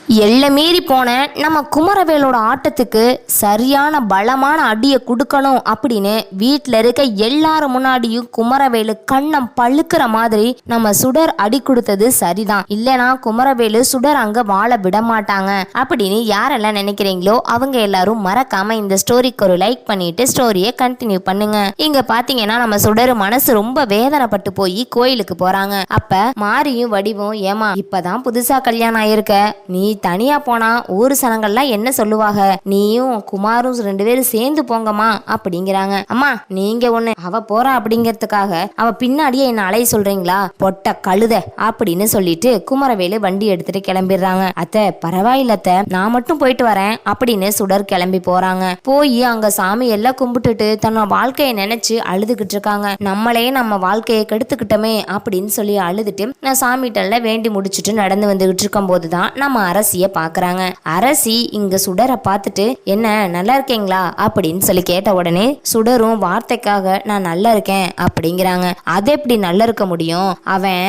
எல்லை மீறி போன நம்ம குமரவேலோட ஆட்டத்துக்கு சரியான பலமான அடியை கொடுக்கணும் அப்படின்னு வீட்டில் இருக்க எல்லாரும் முன்னாடியும் குமரவேலு கண்ணம் பழுக்கிற மாதிரி நம்ம சுடர் அடி கொடுத்தது சரிதான். இல்லைனா குமரவேலு சுடர் அங்க வாழ விட மாட்டாங்க அப்படின்னு யாரெல்லாம் நினைக்கிறீங்களோ அவங்க எல்லாரும் மறக்காம இந்த ஸ்டோரிக்கு ஒரு லைக் பண்ணிட்டு ஸ்டோரியை கண்டினியூ பண்ணுங்க. இங்க பாத்தீங்கன்னா நம்ம சுடர் மனசு ரொம்ப வேதனைப்பட்டு போய் கோயிலுக்கு போறாங்க. அப்ப மாரியும் வடிவும், ஏமா இப்பதான் புதுசா கல்யாணம் ஆயிருக்க, நீ தனியா போனா ஊரு சனங்கள்லாம் என்ன சொல்லுவாங்க, நீயும் குமாரும் 2 பேரும் சேர்ந்து போங்கம்மா அப்படிங்கிறாங்க. அம்மா நீங்க ஒண்ணு, அவ போறா அப்படிங்கிறதுக்காக அவ பின்னாடியே என்ன அலைய சொல்றீங்களா, பொட்ட கழுத அப்படின்னு சொல்லிட்டு குமரவேலு வண்டி எடுத்துட்டு கிளம்பிடுறாங்க. அத்தை பரவாயில்ல அத்தை, நான் மட்டும் போயிட்டு வரேன் அப்படின்னு சுடர் கிளம்பி போறாங்க. போய் அங்க சாமி எல்லாம் கும்பிட்டுட்டு தன்னோட வாழ்க்கையை நினைச்சு அழுதுகிட்டு இருக்காங்க. நம்மளே நம்ம வாழ்க்கையை கெடுத்துக்கிட்டோமே அப்படின்னு சொல்லி அழுதுட்டு நான் சாமிகிட்ட வேண்டி முடிச்சுட்டு நடந்து வந்துகிட்டு இருக்கும் போதுதான் நம்ம அரசிய பாக்குறாங்க. அரசி இங்க சுடரை பார்த்துட்டு, என்ன நல்லா இருக்கீங்களா அப்படின்னு சொல்லி கேட்ட உடனே சுடரும் வார்த்தைக்காக நான் நல்லா இருக்கேன் அப்படிங்கிறாங்க. அது எப்படி நல்லா இருக்க முடியும், அவன்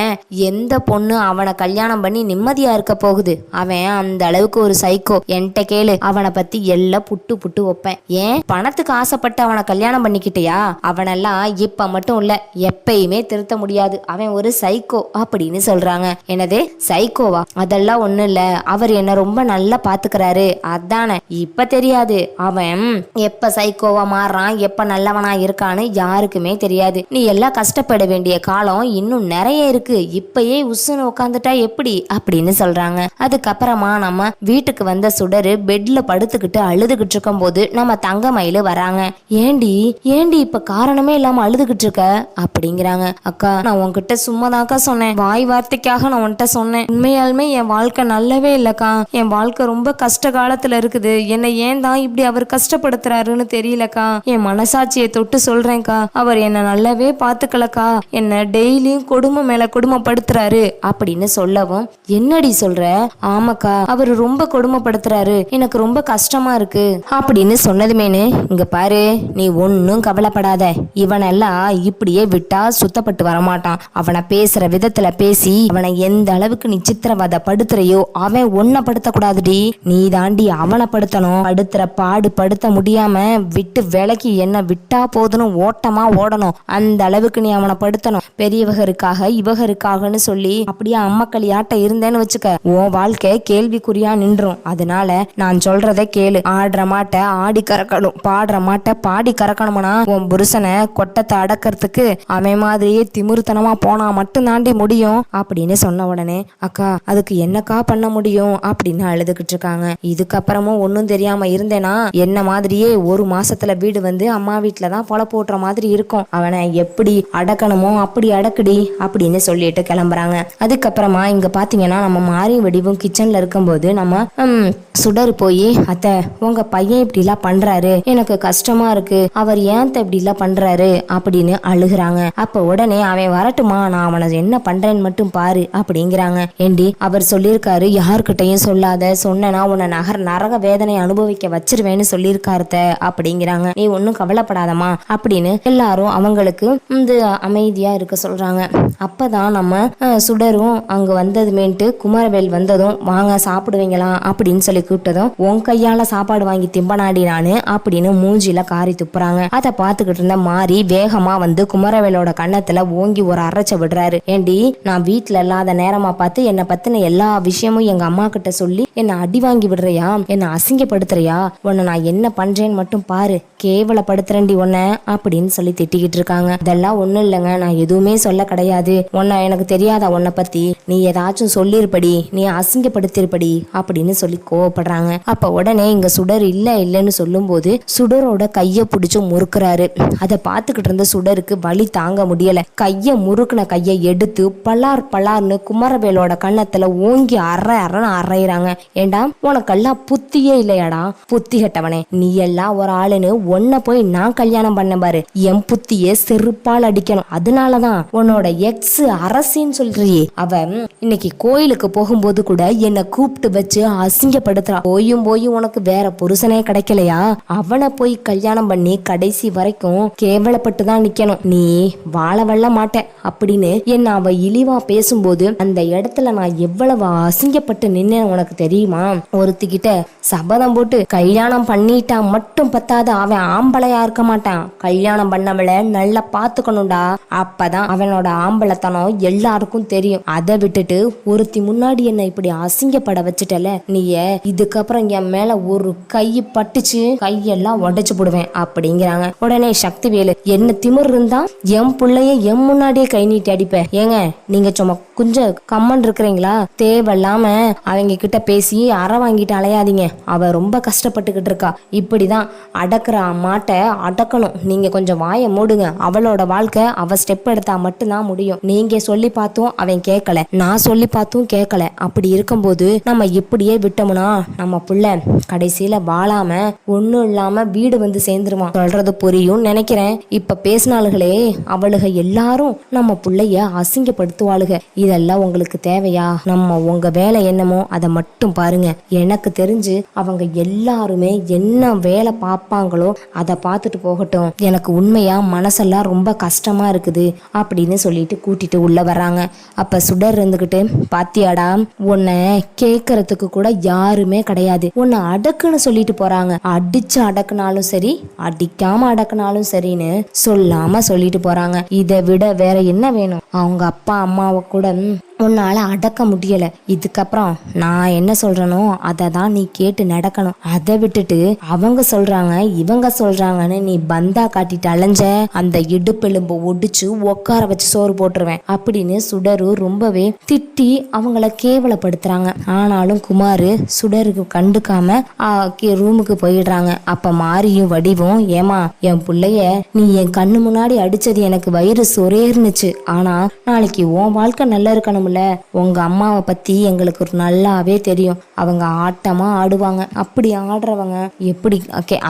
எந்த பொண்ணு அவனை கல்யாணம் பண்ணி நிம்மதியா இருக்க போகுது, அவன் அந்த அளவுக்கு ஒரு சைக்கோ, என்கிட்ட கேளு, அவனை பத்தி எல்லாம் புட்டு புட்டு வைப்பேன். ஏன் பணத்துக்கு ஆசைப்பட்டு அவனை கல்யாணம் பண்ணிக்கிட்டியா, அவனெல்லாம் இப்ப மட்டும் இல்ல எப்பயுமே திருத்த முடியாது, அவன் ஒரு சைக்கோ அப்படின்னு சொல்றாங்க. என்னது சைக்கோவா, அதெல்லாம் ஒண்ணு இல்ல, அவர் என்ன ரொம்ப நல்லா பாத்துக்கிறாரு அதானே, இப்ப தெரியாது அவன் எப்ப சைக்கோவா மாறுறான் எப்ப நல்லவனா இருக்கான்னு யாருக்குமே தெரியாது, நீ எல்லாம் கஷ்டப்பட வேண்டிய காலம் இன்னும் நிறைய இருக்கு, இப்பயே உசுன்னு உட்காந்துட்டா எப்படி அப்படின்னு சொல்றாங்க. அதுக்கப்புறமா நம்ம வீட்டுக்கு வந்த சுடரு பெட்ல படுத்துக்கிட்டு அழுதுகிட்டு இருக்கும் போது நம்ம தங்கமயிலு வராங்க. ஏண்டி ஏண்டி இப்ப காரணமே இல்லாம அழுதுகிட்டு இருக்க அப்படிங்கிறாங்க. அக்கா நான் உன்கிட்ட சும்மாதாக்கா சொன்னேன், வாய் வார்த்தைக்காக நான் உன்கிட்ட சொன்னேன், உண்மையாலுமே என் வாழ்க்கை நல்லவே இல்லக்கா, என் வாழ்க்கை ரொம்ப கஷ்ட காலத்துல இருக்குது, என்னை ஏன் தான் இப்படி அவர் கஷ்டப்படுத்துறாருன்னு தெரியலக்கா, என் மனசாட்சியை தொட்டு சொல்றேன்க்கா, அவர் என்ன நல்லாவே பாத்துக்கலக்கா, என்ன டெய்லியும் கொடுமை மேல கொடுமைப்படுத்துறாரு அப்படின்னு சொல்லவும், என்னடி சொல்ற, ஆமாக்கா அவர் ரொம்ப கொடுமைப்படுத்துறாரு, எனக்கு ரொம்ப கஷ்டமா இருக்கு அப்படின்னு சொன்னதுமேனு, இங்க பாரு நீ ஒன்னும் கவலைப்படாத, இவனெல்லாம் இப்படியே விட்டா சுத்தப்பட்டு வரமாட்டான், அவனை பேசுற விதத்துல பேசி அவனை எந்த அளவுக்கு நீ சித்திரவதை படுத்துறையோ அவன் ஒன்ன படுத்த கூடாதுடி, நீ தாண்டி அவனை படுத்தணும், படுத்துற பாடு படுத்த முடியாம விட்டு விலக்கி என்ன விட்டா போதுன்னு ஓட்டமா ஓடணும், அந்த அளவுக்கு நீ அவனை படுத்தணும், பெரியவகருக்காக இவகருக்காகன்னு சொல்லி அப்படியே அம்மக்களியாட்ட இருந்தேன்னு வச்சுக்க உன் வாழ்க்கை கேள்விக்குறியா நின்றும். அதனால நான் சொல்றத கேளு, ஆடுற மாட்ட ஆடி கறக்கணும், பாடுற மாட்ட பாடி கறக்கணும்னா உன் புருஷனை கொட்டத்தை அடக்கிறதுக்கு அவன் மாதிரியே திமிருத்தனமா போனா மட்டும் தாண்டி முடியும் அப்படின்னு சொன்ன உடனே, அக்கா அதுக்கு என்னக்கா பண்ண முடியும் அப்படின்னு அழுதுகிட்டு இருக்காங்க. இதுக்கப்புறமும் ஒன்னும் தெரியாம இருந்தேனா என்ன மாதிரியே 1 மாசத்துல வீடு வந்து அம்மா வீட்டுலதான் பொல போட்டுற மாதிரி இருக்கும், அவனை எப்படி அடக்கணுமோ அப்படி அடக்குடி அப்படின்னு சொல்லிட்டு கிளம்புறாங்க. அதுக்கப்புறமா இங்க பாத்தீங்கன்னா நம்ம மாறி வடிவும் கிச்சன்ல இருக்கும்போது நம்ம சுடர் போய், அத்தை உங்க பையன் இப்படி எல்லாம் பண்றாரு, எனக்கு கஷ்டமா இருக்கு, அவர் ஏன் இப்படி எல்லாம் பண்றாரு அப்படின்னு அழுகுறாங்க. அப்ப உடனே அவன் வரட்டுமா, நான் அவனை என்ன பண்றேன்னு மட்டும் பாரு அப்படிங்கிறாங்க. ஏண்டி அவர் சொல்லியிருக்காரு யாருக்கிட்டையும் சொல்லாத, சொன்னா உன்னை நரக வேதனை அனுபவிக்க வச்சிருவேன்னு சொல்லியிருக்காருத்த அப்படிங்கிறாங்க. நீ ஒன்னும் கவலைப்படாதமா அப்படின்னு எல்லாரும் அவங்களுக்கு இந்த அமைதியா இருக்க சொல்றாங்க. அப்பதான் நம்ம சுடரும் அங்க வந்ததுமேட்டு குமரவேல் வந்ததும், வாங்க சாப்பிடுவீங்களா அப்படின்னு சொல்லி கூப்பிட்டதும், உன் கையால சாப்பாடு வாங்கி திம்பனாடி நானு அப்படின்னு மூஞ்சில காரி துப்புறாங்க. அதை பார்த்துக்கிட்டு இருந்த மாறி வேகமா வந்து குமரவேலோட கன்னத்துல ஓங்கி ஒரு அரைச்ச விடுறாரு. ஏண்டி நான் வீட்டுல இல்லாத நேரமா பார்த்து என்னை பத்தின எல்லா விஷயமும் எங்க அம்மா கிட்ட சொல்லி என்ன அடி வாங்கி விடுறியா, என்ன அசிங்கப்படுத்துறியா, உன்னை நான் என்ன பண்றேன்னு மட்டும் பாரு, கேவலப்படுத்துறேன்டி உன்ன அப்படின்னு சொல்லி திட்டிக்கிட்டு இருக்காங்க. இதெல்லாம் ஒண்ணும் இல்லைங்க, நான் எதுவுமே சொல்ல கிடையாது, உன்னை எனக்கு தெரியாதா, உன்னை பத்தி நீ ஏதாச்சும் சொல்லிருப்படி, நீ அசிங்கப்படுத்திருப்படி அப்படின்னு சொல்லி கோவப்படுறாங்க. அப்ப உடனே இங்க சுடர் இல்லன்னு சொல்லும் போது சுடரோட கைய பிடிச்சு முறுக்குறாரு. அதை பார்த்துக்கிட்டு இருந்த சுடருக்கு வலி தாங்க முடியல, கைய முறுக்குன கையை எடுத்து பலார் பலார்னு குமரவேலோட கன்னத்துல ஓங்கி அரைன்னு அரைறாங்க. ஏண்டா உனக்கெல்லாம் புத்தியே இல்லையாடா, புத்தி கட்டவனே, நீ எல்லாம் ஒரு ஆளுன்னு உன்னை போய் நான் கல்யாணம் பண்ண பாரு, என் புத்தியே செருப்பால் அடிக்கணும், அதனாலதான் உன்னோட எக்ஸ் அரசின்னு சொல்றியே, அவ இன்னைக்கு கோயிலுக்கு போகும்போது கூட என்னை கூப்பிட்டு வச்சு அசிங்கப்படுத்த அசிங்கப்படுத்துறா. போயும் உனக்கு வேற புருஷனே கிடைக்கலையா? அவனை போய் கல்யாணம் பண்ணி கடைசி வரைக்கும் கேவலப்பட்டு தான் நிக்கணும். நீ வாழ வள்ள மாட்ட அப்படின்னு என்ன அவ இழிவா பேசும்போது அந்த இடத்துல நான் எவ்வளவு அசிங்கப்பட்டு நின்னேன் உனக்கு தெரியுமா? ஒருத்திக்கிட்ட சபதம் போட்டு கல்யாணம் பண்ணிட்டா மட்டும் பத்தாது, அவன் ஆம்பளையா இருக்க மாட்டான். கல்யாணம் பண்ணவளை நல்லா பாத்துக்கணும்டா. அப்பதான் அவனோட ஆம்பளத்தனம் எல்லாருக்கும் தெரியும். அதை விட்டுட்டு ஒருத்தி முன்னாடி என்ன இப்படி அசிங்கப்பட வச்சுட்டல நீய, இதுக்கப்புறம் என் மேல ஒரு கை பட்டுச்சு கையெல்லாம் உடைச்சு போடுவேன் அப்படிங்கிறாங்க. உடனே சக்திவேலு, என்ன திமிர் இருந்தா என் பிள்ளைய என் முன்னாடியே கை நீட்டி அடிப்ப? ஏங்க நீங்க சும்மா கொஞ்சம் கம்மன் இருக்கிறீங்களா? தேவையில்லாம அவங்க கிட்ட பேசி அற வாங்கிட்டு அலையாதீங்க. அவ ரொம்ப கஷ்டப்பட்டுக்கிட்டு இருக்கா. இப்படிதான் அடக்குற மாட்டை அடக்கணும். நீங்க கொஞ்சம் வாயை மூடுங்க. அவளோட வாழ்க்கை அவ ஸ்டெப் எடுத்தா மட்டும்தான் முடியும். நீங்க சொல்லி பார்த்தும் அவன் கேட்கல, நான் சொல்லி பார்த்தும் கேட்கல. அப்படி இருக்கும்போது நம்ம இப்படியே விட்டோம்னா நம்ம புள்ள கடைசியில வாழாம ஒண்ணும் இல்லாம வீடு வந்து சேர்ந்துருவான். சொல்றது புரியும் நினைக்கிறேன். இப்ப பேசினாளுகளே அவளுக எல்லாரும் நம்ம புள்ளைய அசிங்கப்படுத்துவாளுக. இதெல்லாம் உங்களுக்கு தேவையா? நம்ம உங்க வேலை என்னமோ அதை மட்டும் பாருங்க. எனக்கு தெரிஞ்சு அவங்க எல்லாருமே என்ன வேலை பார்ப்பாங்களோ அதை பார்த்துட்டு போகட்டும். எனக்கு உண்மையா மனசெல்லாம் ரொம்ப கஷ்டமா இருக்குது அப்படின்னு சொல்லிட்டு கூட்டிட்டு உள்ள வர்றாங்க. அப்ப சுடர் இருந்துகிட்டு, பாத்தியாடா உன்னை கேட்கறதுக்கு கூட யாருமே கிடையாது. உன்னை அடக்குன்னு சொல்லிட்டு போறாங்க. அடிச்சு அடக்குனாலும் சரி அடிக்காம அடக்குனாலும் சரின்னு சொல்லாம சொல்லிட்டு போறாங்க. இதை விட வேற என்ன வேணும்? அவங்க அப்பா அம்மாவை கூட உன்னால அடக்க முடியல. இதுக்கப்புறம் நான் என்ன சொல்றேனோ அதை தான் நீ கேட்டு நடக்கணும். அதை விட்டுட்டு அவங்க சொல்றாங்க இவங்க சொல்றாங்கன்னு நீ பந்தா காட்டிட்டு அலைஞ்ச அந்த இடுப்பெலும்பு ஒடிச்சு உட்கார வச்சு சோறு போட்டுருவேன் அப்படின்னு சுடரு ரொம்பவே திட்டி அவங்கள கேவலப்படுத்துறாங்க. ஆனாலும் குமாரு சுடருக்கு கண்டுக்காம ரூமுக்கு போயிடுறாங்க. அப்ப மாரியும் வடிவும், ஏமா என் பிள்ளைய நீ என் கண்ணு முன்னாடி அடிச்சது எனக்கு வயிறு சொரேர்னுச்சு. ஆனா நாளைக்கு உன் வாழ்க்கை நல்லா இருக்கணும்ல. உங்க அம்மாவை பத்தி எங்களுக்கு நல்லாவே தெரியும். அவங்க ஆட்டமா ஆடுவாங்க. அப்படி ஆடுறவங்க எப்படி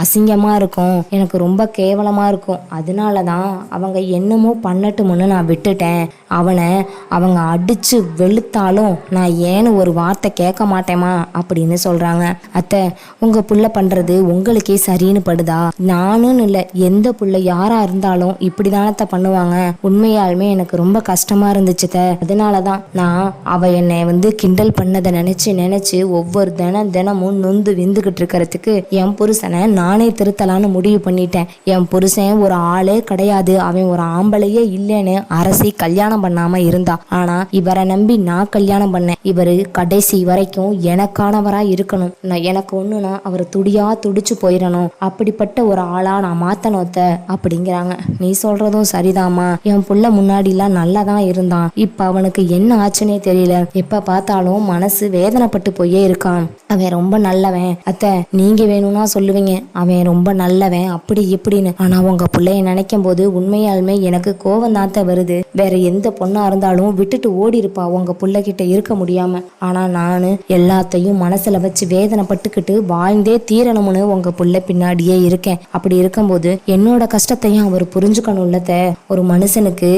அசிங்கமா இருக்கும், எனக்கு ரொம்ப கேவலமா இருக்கும். அதனாலதான் அவங்க என்னமோ பண்ணட்டும்னு நான் விட்டுட்டேன். அவனை அவங்க அடிச்சு வெளுத்தாலும் நான் ஏன்னு ஒரு வார்த்தை கேட்க மாட்டேமா அப்படின்னு சொல்றாங்க. அத்தை, உங்க புள்ள பண்றது உங்களுக்கே சரின்னு படுதா? நானும் இல்லை, எந்த புள்ள யாரா இருந்தாலும் இப்படிதானத்தை பண்ணுவாங்க. உண்மையாலுமே எனக்கு ரொம்ப கஷ்டமா இருந்துச்சு. அதனாலதான் நான் அவ என்னை கிண்டல் பண்ணதை நினைச்சு ஒவ்வொரு தினமும் நொந்து விந்துகிட்டு இருக்கிறதுக்கு என் புருஷனை நானே திருத்தலான்னு முடிவு பண்ணிட்டேன். என் புருஷன் ஒரு ஆளே கிடையாது, அவன் ஒரு ஆம்பளையே இல்லைன்னு அரசி கல்யாணம் பண்ணாம இருந்தா. ஆனா இவரை நம்பி நான் கல்யாணம் பண்ணேன். இவரு கடைசி வரைக்கும் எனக்கானவரா இருக்கணும். நான் எனக்கு ஒண்ணுனா அவர் துடியா துடிச்சு போயிடணும். அப்படிப்பட்ட ஒரு ஆளா நான் மாத்தனோத்த அப்படிங்கிறாங்க. நீ சொல்றதும் சரிதாமா. என் புள்ள முன்னாடிலாம் நல்லாதான் இருந்தான். இப்ப அவனுக்கு என்ன ஆச்சுன்னே தெரியல. எப்ப பார்த்தாலும் மனசு வேதனைப்பட்டு போயே இருக்கான். அவன் ரொம்ப நல்லவன் அத்தை, நீங்க வேணும்னா சொல்லுவீங்க அவன் ரொம்ப நல்லவன் அப்படி இப்படின்னு. ஆனா உங்க பிள்ளைய நினைக்கும் போது உண்மையாலுமே எனக்கு கோவம் தாத்த வருது. வேற எந்த பொண்ணா இருந்தாலும் விட்டுட்டு ஓடி இருப்பா உங்க பிள்ளைகிட்ட இருக்க முடியாம. ஆனா நானு எல்லாத்தையும் மனசுல வச்சு வேதனைப்பட்டுக்கிட்டு வாழ்ந்தே தீரணும்னு உங்க பிள்ளை பின்னாடியே இருக்கேன். அப்படி இருக்கும்போது என்னோட கஷ்டத்தையும் அவர் புரிஞ்சுக்கணும்லத்த. ஒரு மனுஷனுக்கு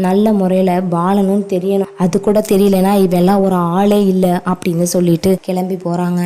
நல்ல முறையில வாழணும்னு தெரியணும். அது கூட தெரியலனா இவெல்லாம் ஒரு ஆளே இல்லை அப்படின்னு சொல்லிட்டு கிளம்பி போறாங்க.